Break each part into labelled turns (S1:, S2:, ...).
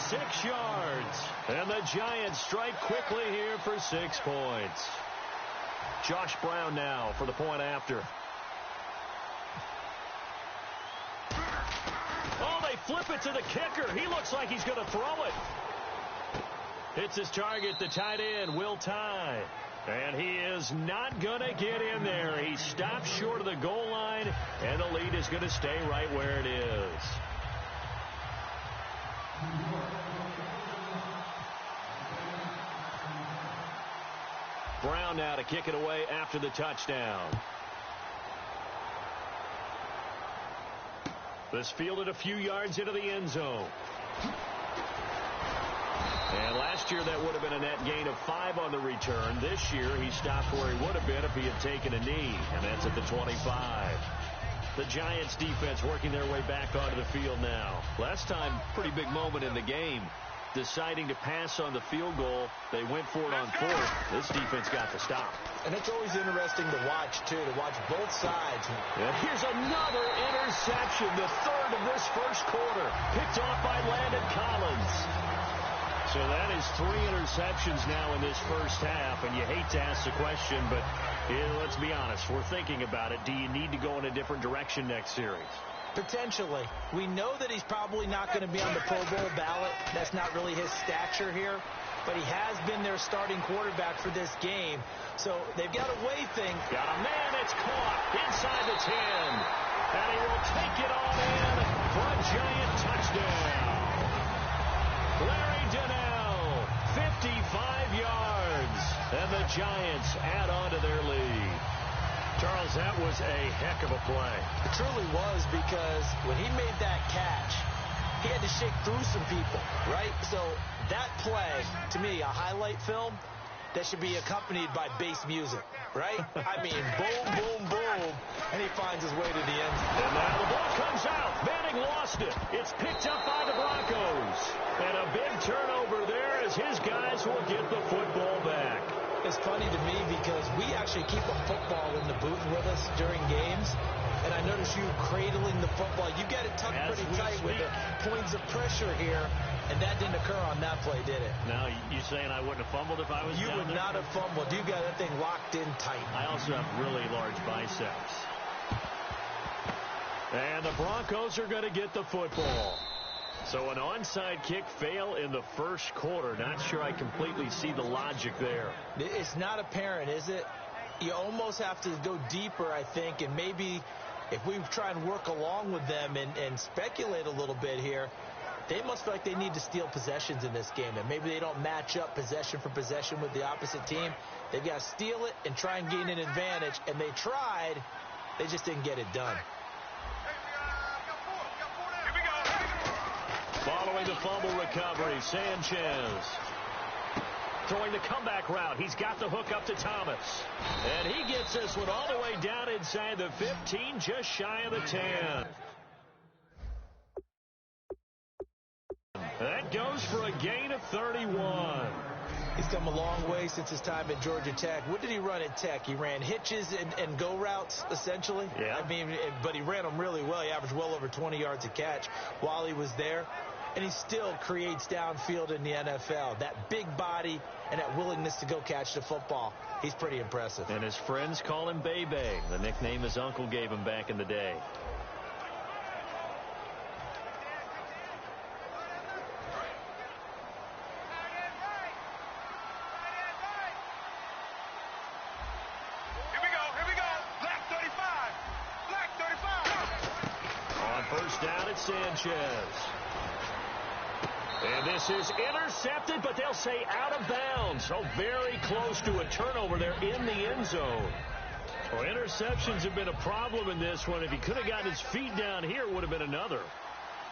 S1: 6 yards. And the Giants strike quickly here for 6 points. Josh Brown now for the point after. Oh, they flip it to the kicker. He looks like he's going to throw it. Hits his target, the tight end, Will Tye. And he is not going to get in there. He stops short of the goal line, and the lead is going to stay right where it is. Brown now to kick it away after the touchdown. This fielded a few yards into the end zone. And last year that would have been a net gain of 5 on the return. This year he stopped where he would have been if he had taken a knee, and that's at the 25. The Giants defense working their way back onto the field now. Last time, pretty big moment in the game. Deciding to pass on the field goal. They went for it on 4th. This defense got the stop.
S2: And it's always interesting to watch, too, to watch both sides.
S1: And here's another interception, the 3rd of this first quarter. Picked off by Landon Collins. So that is 3 interceptions now in this first half, and you hate to ask the question, but let's be honest, we're thinking about it. Do you need to go in a different direction next series?
S2: Potentially. We know that he's probably not going to be on the Pro Bowl ballot. That's not really his stature here, but he has been their starting quarterback for this game. So they've got to weigh things.
S1: Got a man, it's caught inside the 10, and he will take it all in for a Giant touchdown. Larry Donnell, 55 yards, and the Giants add on to their lead. Charles, that was a heck of a play.
S2: It truly was, because when he made that catch, he had to shake through some people, right? So that play, to me, a highlight film that should be accompanied by bass music, right? I mean, boom, boom, boom, and he finds his way to the end zone.
S1: And now the ball comes out. Manning lost it. It's picked up by the Broncos. And a big turnover there as his guys will get the football back.
S2: It's funny to me because we actually keep a football in the booth with us during games, and I notice you cradling the football. You got it tucked pretty tight with the points of pressure here, and that didn't occur on that play, did it?
S1: Now, you saying I wouldn't have fumbled if I was
S2: You
S1: down
S2: would
S1: there?
S2: not have fumbled. You got that thing locked in tight.
S1: I also have really large biceps. And the Broncos are going to get the football. So an onside kick fail in the first quarter. Not sure I completely see the logic there.
S2: It's not apparent, is it? You almost have to go deeper, I think, and maybe if we try and work along with them and speculate a little bit here, they must feel like they need to steal possessions in this game, and maybe they don't match up possession for possession with the opposite team. They've got to steal it and try and gain an advantage, and they tried. They just didn't get it done.
S1: Following the fumble recovery, Sanchez throwing the comeback route. He's got the hook up to Thomas. And he gets this one all the way down inside the 15, just shy of the 10. That goes for a gain of 31.
S2: He's come a long way since his time at Georgia Tech. What did he run at Tech? He ran hitches and go routes, essentially.
S1: Yeah.
S2: I mean, but he ran them really well. He averaged well over 20 yards a catch while he was there. And he still creates downfield in the NFL. That big body and that willingness to go catch the football. He's pretty impressive.
S1: And his friends call him Bebe, the nickname his uncle gave him back in the day. First down at Sanchez. And this is intercepted, but they'll say out of bounds. So very close to a turnover there in the end zone. Well, interceptions have been a problem in this one. If he could have gotten his feet down here, it would have been another.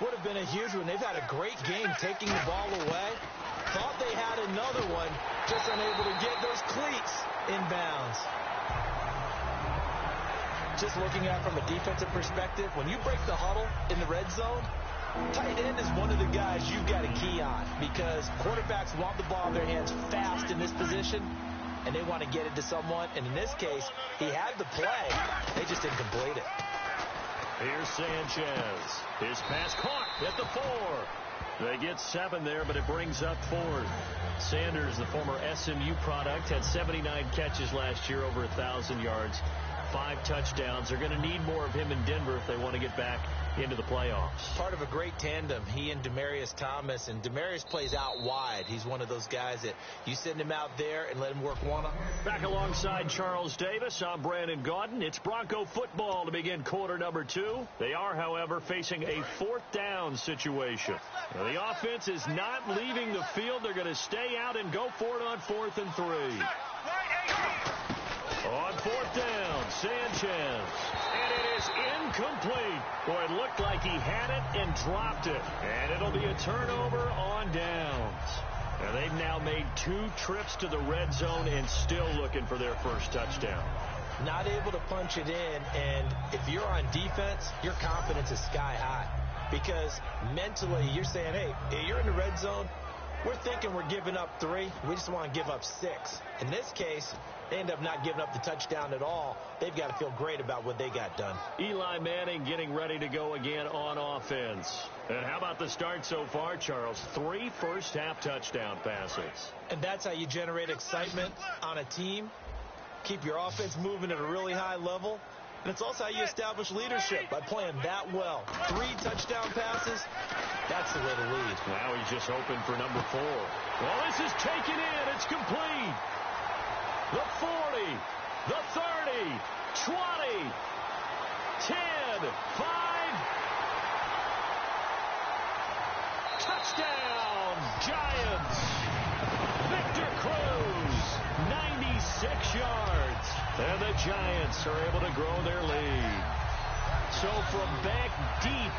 S2: Would have been a huge one. They've had a great game taking the ball away. Thought they had another one, just unable to get those cleats inbounds. Just looking at it from a defensive perspective, when you break the huddle in the red zone, tight end is one of the guys you've got to key on because quarterbacks want the ball in their hands fast in this position, and they want to get it to someone. And in this case, he had the play. They just didn't complete it.
S1: Here's Sanchez. His pass caught at the 4. They get 7 there, but it brings up 4. Sanders, the former SMU product, had 79 catches last year, over 1,000 yards, 5 touchdowns. They're going to need more of him in Denver if they want to get back into the playoffs.
S2: Part of a great tandem, he and Demaryius Thomas, and Demaryius plays out wide. He's one of those guys that you send him out there and let him work one-on.
S1: Back alongside Charles Davis, I'm Brandon Gaudin. It's Bronco football to begin quarter number 2. They are, however, facing a 4th down situation. Now, the offense is not leaving the field. They're going to stay out and go for it on 4th and 3. On 4th down, Sanchez. And it is incomplete. Boy, it looked like he had it and dropped it. And it'll be a turnover on downs. And they've now made 2 trips to the red zone and still looking for their first touchdown.
S2: Not able to punch it in, and if you're on defense, your confidence is sky high. Because mentally, you're saying, hey, you're in the red zone. We're thinking we're giving up 3. We just want to give up 6. In this case, they end up not giving up the touchdown at all. They've got to feel great about what they got done.
S1: Eli Manning getting ready to go again on offense. And how about the start so far, Charles? 3 first-half touchdown passes.
S2: And that's how you generate excitement on a team. Keep your offense moving at a really high level. And it's also how you establish leadership, by playing that well. 3 touchdown passes, that's the way to lead.
S1: Now he's just hoping for number 4. Well, this is taken in. It's complete. The 40, the 30, 20, 10, 5. Touchdown, Giants. Victor Cruz, 96 yards. And the Giants are able to grow their lead. So from back deep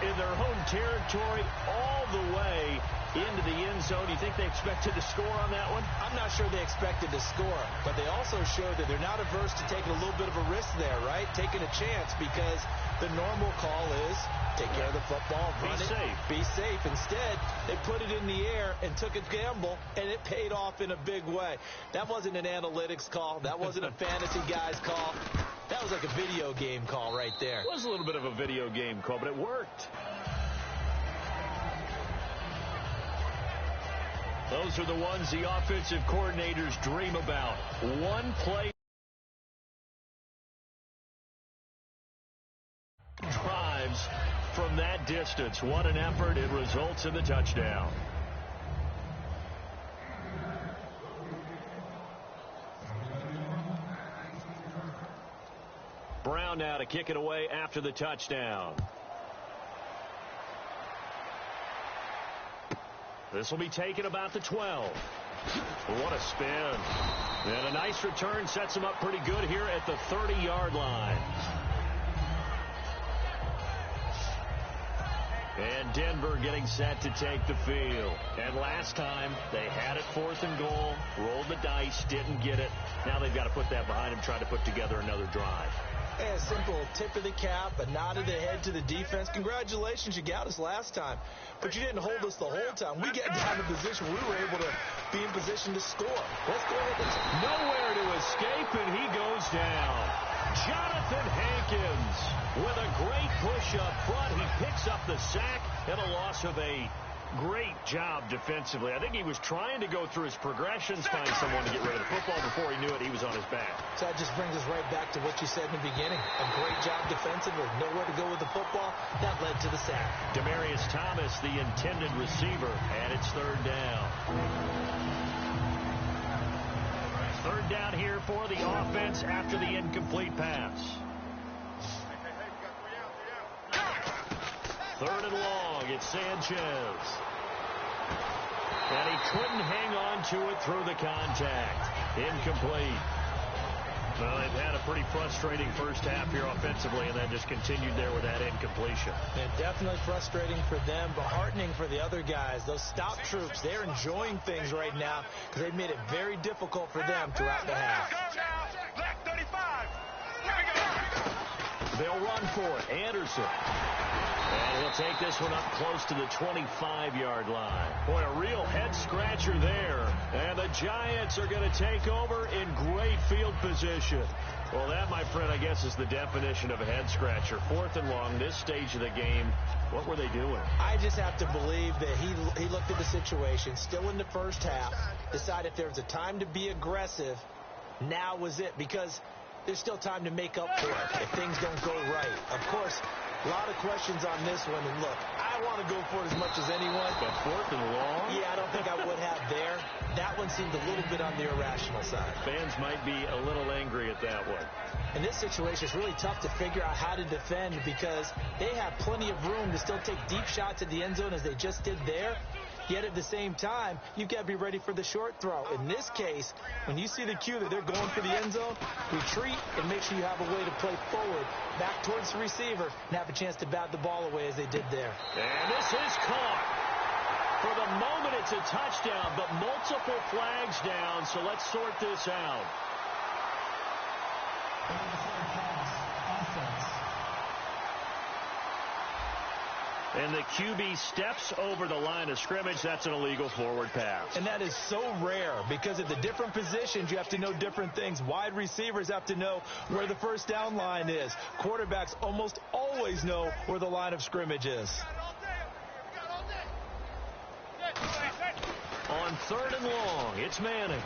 S1: in their home territory all the way into the end zone, do you think they expected to score on that one?
S2: I'm not sure they expected to score, but they also showed that they're not averse to taking a little bit of a risk there, right? Taking a chance, because the normal call is take care of the football, run it, be safe. Instead, they put it in the air and took a gamble, and it paid off in a big way. That wasn't an analytics call. That wasn't a fantasy guy's call. That was like a video game call right there.
S1: It was a little bit of a video game call, but it worked. Those are the ones the offensive coordinators dream about. One play drives from that distance. What an effort. It results in the touchdown. Brown now to kick it away after the touchdown. This will be taken about the 12. What a spin. And a nice return sets him up pretty good here at the 30-yard line. And Denver getting set to take the field. And last time, they had it 4th and goal, rolled the dice, didn't get it. Now they've got to put that behind them, try to put together another drive.
S2: A simple tip of the cap, a nod of the head to the defense. Congratulations, you got us last time, but you didn't hold us the whole time. We got down to position we were able to be in position to score. Let's go ahead.
S1: Nowhere to escape, and he goes down. Jonathan Hankins with a great push up front. He picks up the sack and a loss of 8. Great job defensively. I think he was trying to go through his progressions, find someone to get rid of the football. Before he knew it, he was on his back.
S2: So that just brings us right back to what you said in the beginning. A great job defensively. Nowhere to go with the football. That led to the sack.
S1: Demaryius Thomas, the intended receiver, and it's 3rd down. 3rd down here for the offense after the incomplete pass. 3rd and long. It's Sanchez. And he couldn't hang on to it through the contact. Incomplete. Well, they've had a pretty frustrating first half here offensively, and that just continued there with that incompletion.
S2: And definitely frustrating for them, but heartening for the other guys. Those stop troops, they're enjoying things right now because they've made it very difficult for them throughout the half.
S1: They'll run for it. Anderson. And he'll take this one up close to the 25-yard line. Boy, a real head-scratcher there. And the Giants are going to take over in great field position. Well, that, my friend, I guess is the definition of a head-scratcher. 4th and long, this stage of the game. What were they doing?
S2: I just have to believe that he looked at the situation, still in the first half, decided if there was a time to be aggressive, now was it, because there's still time to make up for it if things don't go right. Of course, a lot of questions on this one, and look, I want to go for it as much as anyone.
S1: But 4th and long?
S2: Yeah, I don't think I would have there. That one seemed a little bit on the irrational side.
S1: Fans might be a little angry at that one.
S2: In this situation, it's really tough to figure out how to defend because they have plenty of room to still take deep shots at the end zone as they just did there. Yet at the same time, you've got to be ready for the short throw. In this case, when you see the cue that they're going for the end zone, retreat and make sure you have a way to play forward, back towards the receiver, and have a chance to bat the ball away as they did there.
S1: And this is caught. For the moment, it's a touchdown, but multiple flags down, so let's sort this out. And the QB steps over the line of scrimmage. That's an illegal forward pass.
S2: And that is so rare because at the different positions, you have to know different things. Wide receivers have to know where the first down line is. Quarterbacks almost always know where the line of scrimmage is.
S1: On 3rd and long, it's Manning.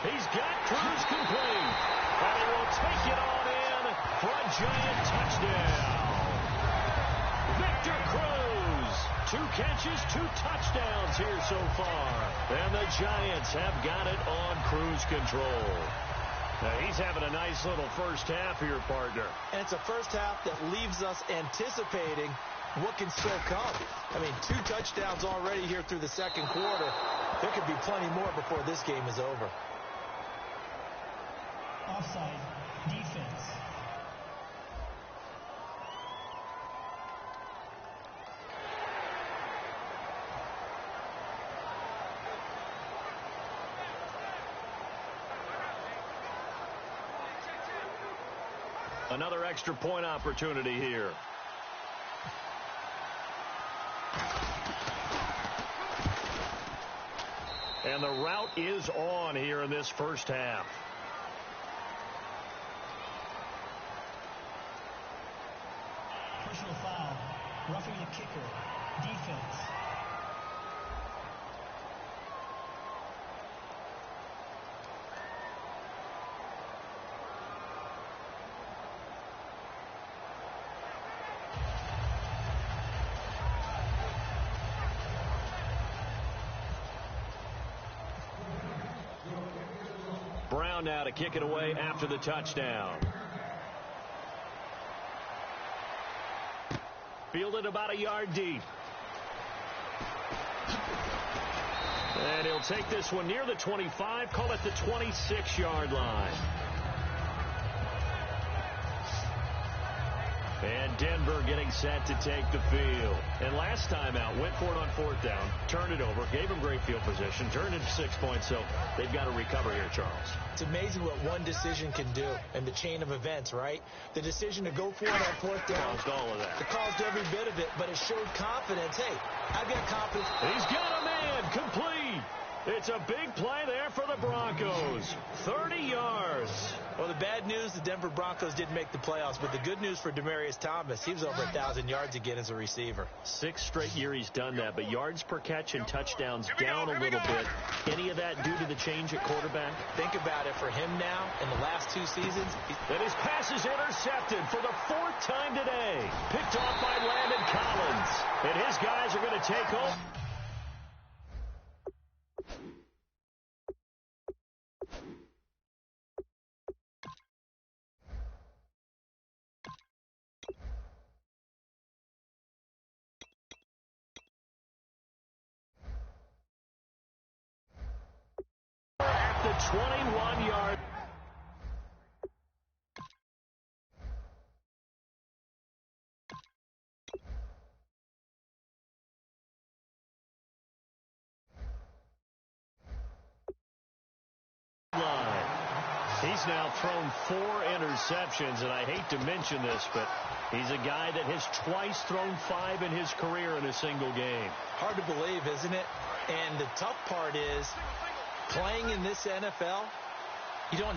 S1: He's got Cruz complete. And he will take it on in for a Giant touchdown. Victor Cruz, 2 catches, 2 touchdowns here so far. And the Giants have got it on cruise control. Now, he's having a nice little first half here, partner.
S2: And it's a first half that leaves us anticipating what can still come. I mean, 2 touchdowns already here through the second quarter. There could be plenty more before this game is over.
S3: Offside, defense.
S1: Another extra point opportunity here. And the route is on here in this first half.
S3: Personal foul, roughing the kicker, defense.
S1: Brown now to kick it away after the touchdown. Fielded about a yard deep. And he'll take this one near the 25, call it the 26-yard line. And Denver getting set to take the field. And last time out, went for it on 4th down, turned it over, gave him great field position, turned it to 6 points, so they've got to recover here, Charles.
S2: It's amazing what one decision can do in the chain of events, right? The decision to go for it on 4th down.
S1: Caused all of that.
S2: It caused every bit of it, but it showed confidence. Hey, I've got confidence.
S1: He's got a man complete. It's a big play there for the Broncos. 30 yards.
S2: Well, the bad news, the Denver Broncos didn't make the playoffs, but the good news for Demaryius Thomas, he was over 1,000 yards again as a receiver.
S1: 6th straight year he's done that, but yards per catch and touchdowns down a little bit. Any of that due to the change at quarterback?
S2: Think about it. For him now, in the last 2 seasons.
S1: And his pass is intercepted for the 4th time today. Picked off by Landon Collins. And his guys are going to take over. At the 21-yard. Line. He He's now thrown 4 interceptions, and I hate to mention this, but he's a guy that has twice thrown 5 in his career in a single game.
S2: Hard to believe, isn't it? And the tough part is, playing in this NFL, you don't